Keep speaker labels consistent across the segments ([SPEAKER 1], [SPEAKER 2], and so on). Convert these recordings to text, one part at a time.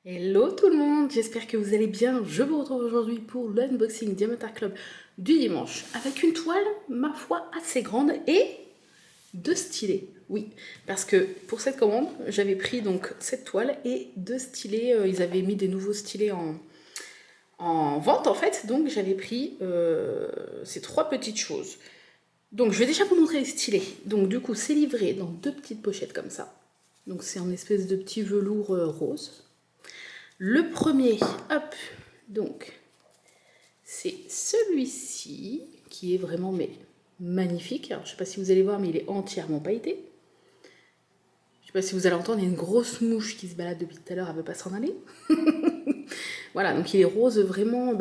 [SPEAKER 1] Hello tout le monde, j'espère que vous allez bien. Je vous retrouve aujourd'hui pour l'unboxing Diamond Art Club du dimanche avec une toile, ma foi, assez grande et deux stylets. Oui, parce que pour cette commande, j'avais pris donc cette toile et deux stylets. Ils avaient mis des nouveaux stylets en vente en fait, donc j'avais pris ces trois petites choses. Donc je vais déjà vous montrer les stylets. Donc du coup, c'est livré dans deux petites pochettes comme ça. Donc c'est en espèce de petit velours rose. Le premier, hop, donc, c'est celui-ci, qui est vraiment mais, magnifique. Alors, je ne sais pas si vous allez voir, mais il est entièrement pailleté. Je ne sais pas si vous allez entendre, il y a une grosse mouche qui se balade depuis tout à l'heure, elle ne veut pas s'en aller. Voilà, donc il est rose vraiment,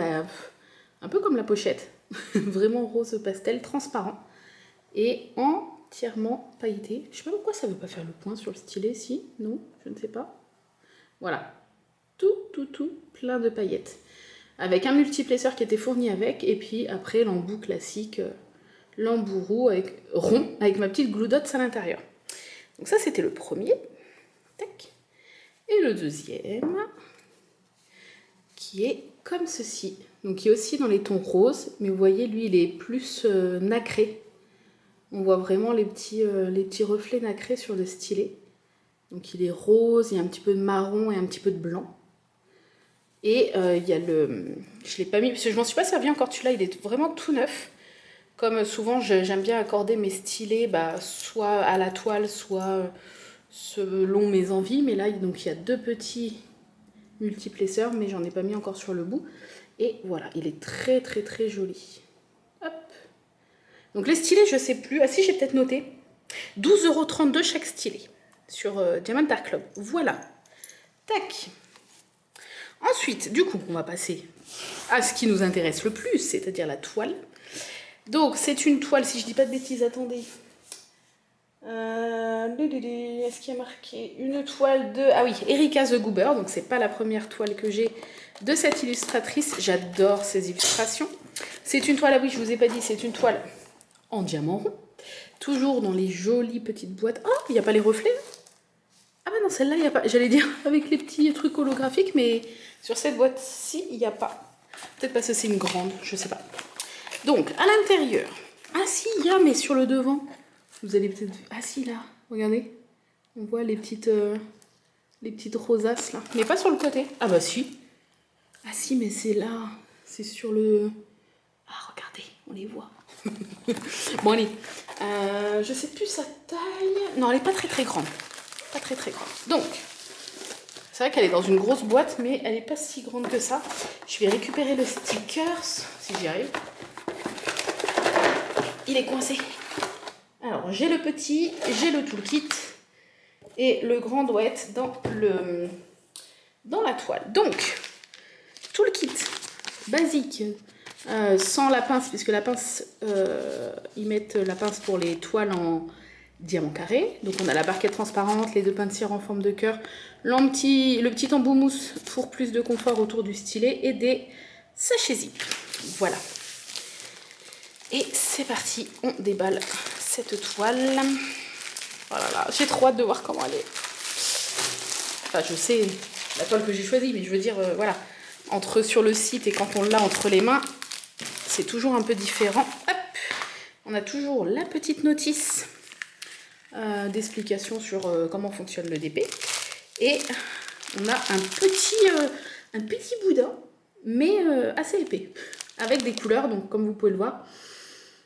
[SPEAKER 1] un peu comme la pochette. Vraiment rose pastel, transparent. Et entièrement pailleté. Je ne sais pas pourquoi ça ne veut pas faire le point sur le stylet, si, non, je ne sais pas. Voilà, tout, plein de paillettes. Avec un multiplaceur qui était fourni avec, et puis après l'embout classique, l'embout rond, avec ma petite glue dots à l'intérieur. Donc ça, c'était le premier. Tac. Et le deuxième, qui est comme ceci. Donc qui est aussi dans les tons roses, mais vous voyez, lui, il est plus nacré. On voit vraiment les petits reflets nacrés sur le stylet. Donc il est rose, il y a un petit peu de marron et un petit peu de blanc. Et il y a le... Je ne l'ai pas mis, parce que je m'en suis pas servi encore, celui-là, il est vraiment tout neuf. Comme souvent, j'aime bien accorder mes stylets, soit à la toile, soit selon mes envies. Mais là, donc, il y a deux petits multiplaceurs, mais j'en ai pas mis encore sur le bout. Et voilà, il est très joli. Hop. Donc les stylets, je sais plus. Ah si, j'ai peut-être noté. 12,32 € chaque stylet sur Diamond Art Club. Voilà. Tac. Ensuite, du coup, on va passer à ce qui nous intéresse le plus, c'est-à-dire la toile. Donc, c'est une toile, si je dis pas de bêtises, attendez. Est-ce qu'il y a marqué une toile de... Ah oui, Erika the Goober, donc c'est pas la première toile que j'ai de cette illustratrice. J'adore ces illustrations. C'est une toile, ah oui, je vous ai pas dit, c'est une toile en diamant rond. Toujours dans les jolies petites boîtes. Oh, il n'y a pas les reflets. Ah bah non, celle-là, il n'y a pas. J'allais dire avec les petits trucs holographiques, mais sur cette boîte-ci, il n'y a pas. Peut-être parce que c'est une grande, je sais pas. Donc, à l'intérieur. Ah si, il y a, mais sur le devant. Vous allez peut-être... Ah si, là, regardez. On voit les petites rosaces, là. Mais pas sur le côté. Ah bah si. Ah si, mais c'est là. C'est sur le... Ah, regardez, on les voit. Bon, allez. Je sais plus sa taille. Non, elle est pas très grande. Pas très grande. Donc, c'est vrai qu'elle est dans une grosse boîte, mais elle n'est pas si grande que ça. Je vais récupérer le sticker, si j'y arrive. Il est coincé. Alors, j'ai le petit, j'ai le toolkit. Et le grand doit être dans la toile. Donc, toolkit basique, sans la pince, puisque la pince, ils mettent la pince pour les toiles en diamant carré. Donc on a la barquette transparente, les deux pinceaux en forme de cœur, le petit embout mousse pour plus de confort autour du stylet et des sachets zip. Voilà. Et c'est parti, on déballe cette toile. Oh là là, j'ai trop hâte de voir comment elle est. Enfin, je sais la toile que j'ai choisie, mais je veux dire, voilà, sur le site et quand on l'a entre les mains, c'est toujours un peu différent. Hop, on a toujours la petite notice d'explication sur comment fonctionne le DP. Et on a un petit boudin, mais assez épais, avec des couleurs, donc comme vous pouvez le voir,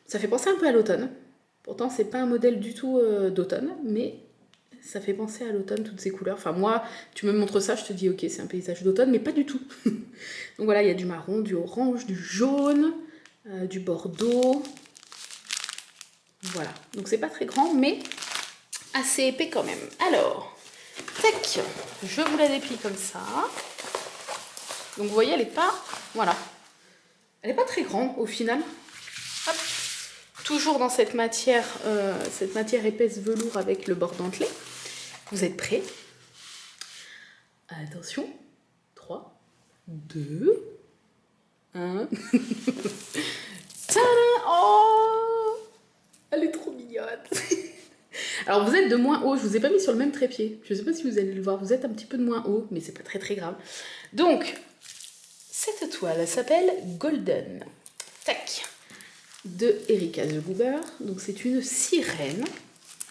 [SPEAKER 1] ça fait penser un peu à l'automne. Pourtant, c'est pas un modèle du tout d'automne, mais ça fait penser à l'automne, toutes ces couleurs. Enfin, moi, tu me montres ça, je te dis, ok, c'est un paysage d'automne, mais pas du tout. Donc voilà, il y a du marron, du orange, du jaune, du bordeaux. Voilà, donc c'est pas très grand, mais assez épais quand même. Alors, tac, je vous la déplie comme ça. Donc vous voyez, elle est pas... Voilà. Elle est pas très grande au final. Hop. Toujours dans cette matière épaisse velours avec le bord dentelé. Vous êtes prêts? Attention. 3, 2, 1. Tada! Oh! Elle est trop mignonne. Alors vous êtes de moins haut, je vous ai pas mis sur le même trépied. Je sais pas si vous allez le voir, vous êtes un petit peu de moins haut, mais c'est pas très très grave. Donc, cette toile, elle s'appelle Golden. Tac. De Erika The Goober. Donc c'est une sirène,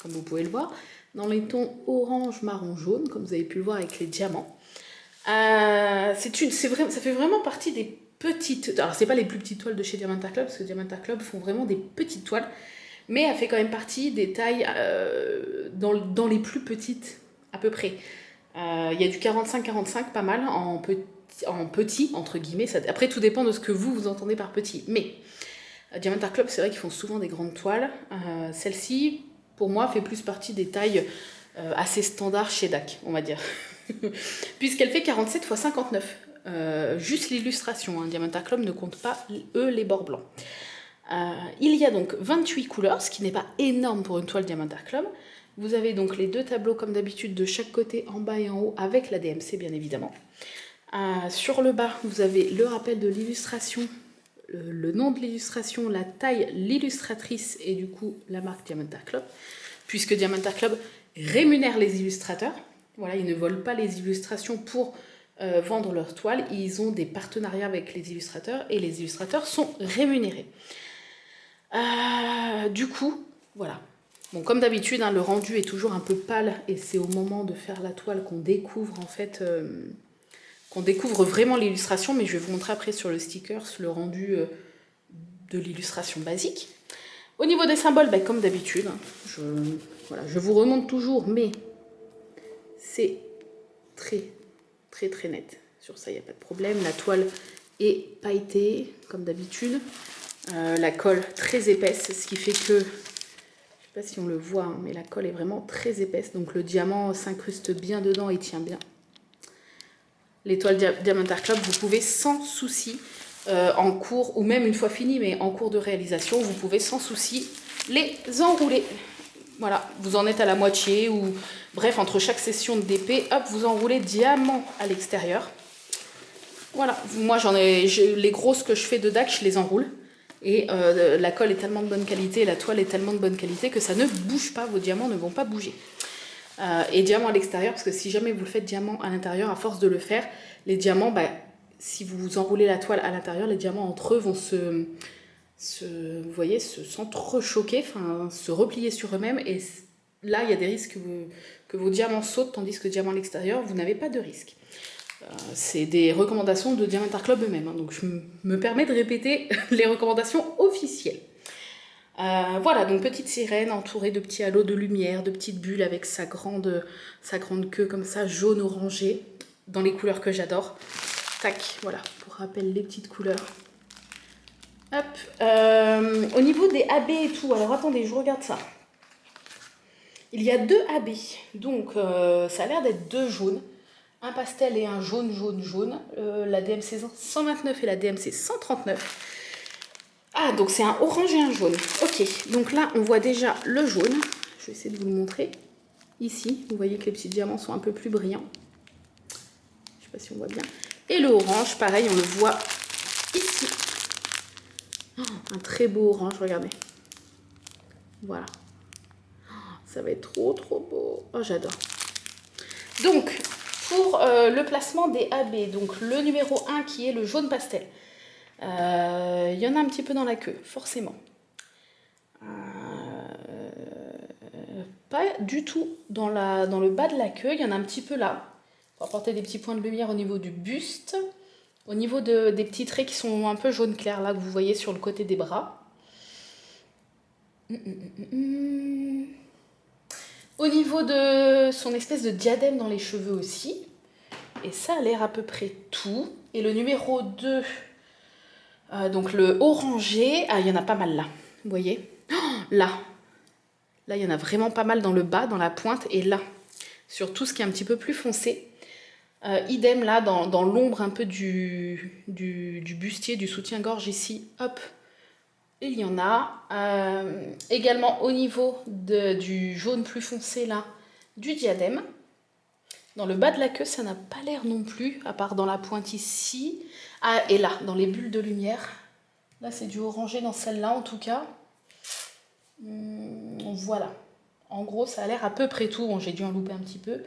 [SPEAKER 1] comme vous pouvez le voir, dans les tons orange, marron, jaune, comme vous avez pu le voir avec les diamants. Ça fait vraiment partie des petites... Alors c'est pas les plus petites toiles de chez Diamanta Club, parce que Diamanta Club font vraiment des petites toiles, mais elle fait quand même partie des tailles dans les plus petites, à peu près. Il y a du 45-45, pas mal, en petit, entre guillemets. Après, tout dépend de ce que vous entendez par petit. Mais Diamanta Club, c'est vrai qu'ils font souvent des grandes toiles. Celle-ci, pour moi, fait plus partie des tailles assez standards chez DAC, on va dire. Puisqu'elle fait 47 x 59. Juste l'illustration, hein. Diamanta Club ne compte pas, eux, les bords blancs. Il y a donc 28 couleurs, ce qui n'est pas énorme pour une toile Diamanta Club. Vous avez donc les deux tableaux comme d'habitude de chaque côté, en bas et en haut, avec la DMC bien évidemment. Sur le bas, vous avez le rappel de l'illustration, le nom de l'illustration, la taille, l'illustratrice et du coup la marque Diamanta Club, puisque Diamanta Club rémunère les illustrateurs. Voilà, ils ne volent pas les illustrations pour vendre leurs toiles, ils ont des partenariats avec les illustrateurs et les illustrateurs sont rémunérés. Du coup, voilà. Bon, comme d'habitude, hein, le rendu est toujours un peu pâle et c'est au moment de faire la toile qu'on découvre en fait, qu'on découvre vraiment l'illustration, mais je vais vous montrer après sur le sticker le rendu de l'illustration basique. Au niveau des symboles, bah, comme d'habitude, hein, je vous remonte toujours, mais c'est très très très net. Sur ça, il n'y a pas de problème. La toile est pailletée, comme d'habitude. La colle très épaisse, ce qui fait que, je ne sais pas si on le voit, hein, mais la colle est vraiment très épaisse. Donc le diamant s'incruste bien dedans et tient bien. Les toiles Diamanta Club, vous pouvez sans souci, en cours, ou même une fois fini, mais en cours de réalisation, vous pouvez sans souci les enrouler. Voilà, vous en êtes à la moitié, ou bref, entre chaque session de DP, hop, vous enroulez diamant à l'extérieur. Voilà, moi les grosses que je fais de DAC, je les enroule. Et la colle est tellement de bonne qualité, la toile est tellement de bonne qualité que ça ne bouge pas, vos diamants ne vont pas bouger. Et diamant à l'extérieur, parce que si jamais vous le faites diamant à l'intérieur, à force de le faire, les diamants, bah, si vous enroulez la toile à l'intérieur, les diamants entre eux vont vous voyez, s'entrechoquer, enfin, se replier sur eux-mêmes. Et là, il y a des risques que vos diamants sautent, tandis que diamant à l'extérieur, vous n'avez pas de risque. C'est des recommandations de Diamanta Club eux-mêmes, hein, donc je me permets de répéter les recommandations officielles. Voilà, donc petite sirène entourée de petits halos de lumière, de petites bulles avec sa grande queue comme ça, jaune orangé, dans les couleurs que j'adore. Tac, voilà, pour rappel les petites couleurs. Hop, au niveau des AB et tout, alors attendez, je regarde ça. Il y a 2 AB, donc ça a l'air d'être 2 jaunes. Un pastel et un jaune, jaune. La DMC 129 et la DMC 139. Ah, donc c'est un orange et un jaune. Ok, donc là, on voit déjà le jaune. Je vais essayer de vous le montrer. Ici, vous voyez que les petits diamants sont un peu plus brillants. Je ne sais pas si on voit bien. Et le orange, pareil, on le voit ici. Oh, un très beau orange, regardez. Voilà. Oh, ça va être trop, trop beau. Oh, j'adore. Donc, pour le placement des AB, donc le numéro 1 qui est le jaune pastel. Il y en a un petit peu dans la queue, forcément. Pas du tout dans le bas de la queue, il y en a un petit peu là. Pour apporter des petits points de lumière au niveau du buste. Au niveau des petits traits qui sont un peu jaune clair, là, que vous voyez sur le côté des bras. Au niveau de son espèce de diadème dans les cheveux aussi. Et ça a l'air à peu près tout. Et le numéro 2, donc le orangé, il y en a pas mal là. Vous voyez, là, il y en a vraiment pas mal dans le bas, dans la pointe. Et là, sur tout ce qui est un petit peu plus foncé. Idem là, dans l'ombre un peu du bustier, du soutien-gorge ici. Hop, il y en a. Également au niveau du jaune plus foncé là, du diadème. Dans le bas de la queue, ça n'a pas l'air non plus, à part dans la pointe ici. Ah, et là, dans les bulles de lumière. Là, c'est du orangé dans celle-là, en tout cas. Voilà. En gros, ça a l'air à peu près tout. Bon, j'ai dû en louper un petit peu.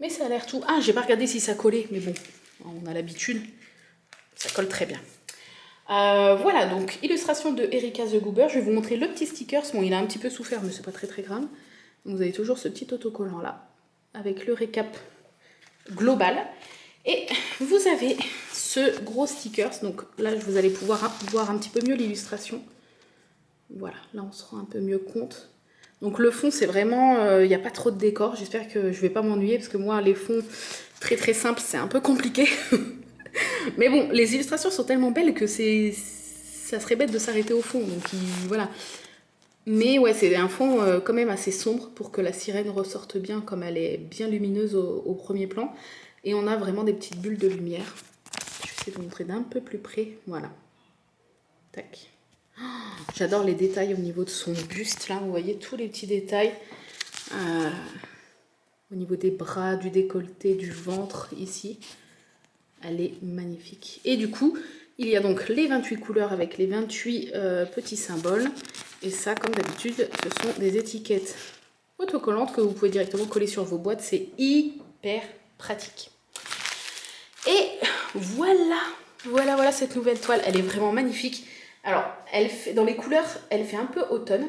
[SPEAKER 1] Mais ça a l'air tout. Ah, j'ai pas regardé si ça collait. Mais bon, on a l'habitude. Ça colle très bien. Voilà, donc illustration de Erika The Goober. Je vais vous montrer le petit sticker. Bon, il a un petit peu souffert, mais c'est pas très très grave. Donc, vous avez toujours ce petit autocollant là, avec le récap global. Et vous avez ce gros sticker. Donc là, vous allez pouvoir voir un petit peu mieux l'illustration. Voilà, là on se rend un peu mieux compte. Donc le fond, c'est vraiment, il n'y a pas trop de décor. J'espère que je ne vais pas m'ennuyer parce que moi, les fonds très très simples, c'est un peu compliqué. Mais bon, les illustrations sont tellement belles que ça serait bête de s'arrêter au fond. Donc voilà. Mais ouais, c'est un fond quand même assez sombre pour que la sirène ressorte bien, comme elle est bien lumineuse au premier plan. Et on a vraiment des petites bulles de lumière. Je vais essayer de vous montrer d'un peu plus près. Voilà. Tac. Oh, j'adore les détails au niveau de son buste. Là, vous voyez tous les petits détails. Au niveau des bras, du décolleté, du ventre, ici. Elle est magnifique. Et du coup, il y a donc les 28 couleurs avec les 28 petits symboles. Et ça, comme d'habitude, ce sont des étiquettes autocollantes que vous pouvez directement coller sur vos boîtes. C'est hyper pratique. Et voilà cette nouvelle toile. Elle est vraiment magnifique. Alors, dans les couleurs, elle fait un peu automne.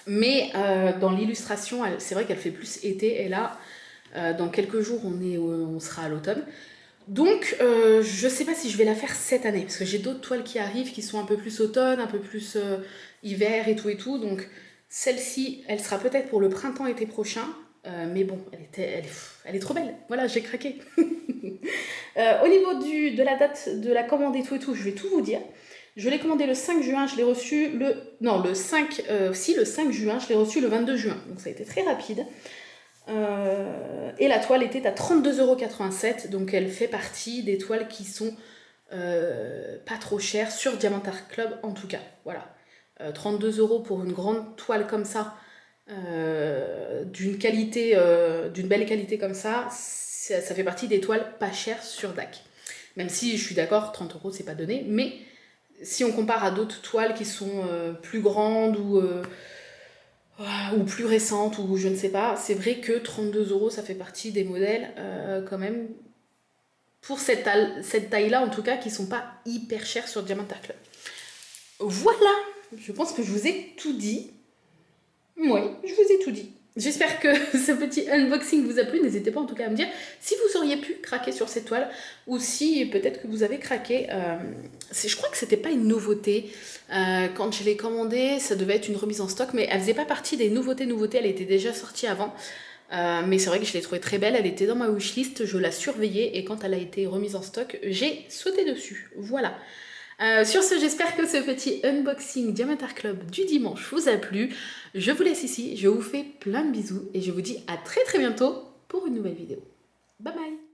[SPEAKER 1] Mais dans l'illustration, c'est vrai qu'elle fait plus été. Et là, dans quelques jours, on sera à l'automne. Donc, je ne sais pas si je vais la faire cette année. Parce que j'ai d'autres toiles qui arrivent qui sont un peu plus automne, un peu plus hiver et tout. Donc, celle-ci, elle sera peut-être pour le printemps-été prochain. Mais bon, elle est trop belle. Voilà, j'ai craqué. Au niveau de la date de la commande et tout, je vais tout vous dire. Je l'ai commandé le 5 juin, je l'ai reçu le 5 juin, je l'ai reçu le 22 juin. Donc ça a été très rapide. Et la toile était à 32,87 €. Donc elle fait partie des toiles qui sont pas trop chères sur Diamant Art Club en tout cas. Voilà. 32 € pour une grande toile comme ça, d'une belle qualité comme ça fait partie des toiles pas chères sur DAC. Même si je suis d'accord, 30 € c'est pas donné, mais si on compare à d'autres toiles qui sont plus grandes ou plus récentes ou je ne sais pas, c'est vrai que 32 € ça fait partie des modèles quand même pour cette taille-là en tout cas qui sont pas hyper chers sur Diamant Art Club. Voilà, je pense que je vous ai tout dit. Oui, je vous ai tout dit. J'espère que ce petit unboxing vous a plu. N'hésitez pas en tout cas à me dire si vous auriez pu craquer sur cette toile ou si peut-être que vous avez craqué. Je crois que c'était pas une nouveauté. Quand je l'ai commandée, ça devait être une remise en stock, mais elle faisait pas partie des nouveautés. Elle était déjà sortie avant. Mais c'est vrai que je l'ai trouvée très belle. Elle était dans ma wishlist, je la surveillais et quand elle a été remise en stock, j'ai sauté dessus. Voilà. Sur ce, j'espère que ce petit unboxing Diamant Art Club du dimanche vous a plu. Je vous laisse ici, je vous fais plein de bisous et je vous dis à très très bientôt pour une nouvelle vidéo. Bye bye!